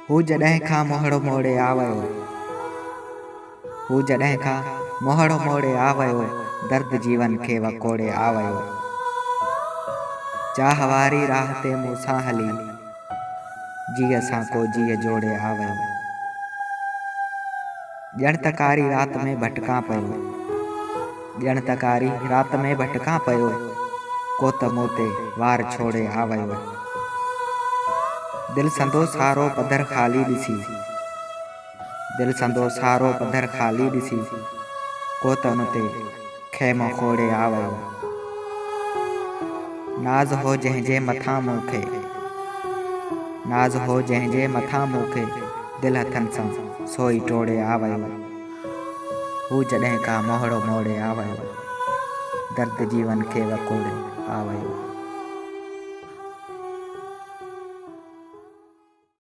हू जॾहिं खां मोहड़ो मोड़े आवयो, हू जॾहिं खां मोहड़ो मोड़े आवयो, दर्द जीवन खे वकोड़े आवयो। चाह वारी राह ते मूंसां हली, जीअ सां को जीअ जोड़े आवयो। ॼण तकारी रात में भटकां पयो, ॼण तकारी रात में भटकां पयो, को त मूं ते वार छोड़े आवयो। दिल संदो सारो पधर खाली ॾिसी, दिल संदो सारो पधर खाली ॾिसी, को त उन ते ख़ैमो खोड़े आवयो। नाज़ हो जंहिंजे मथां मूंखे, नाज़ हो जंहिंजे मथां मूंखे, दिल हथन सां सोई टोड़े आवयो। हू जॾहिं खां मोहड़ो मोड़े आवयो, दर्द जीवन खे वकोड़े आवयो।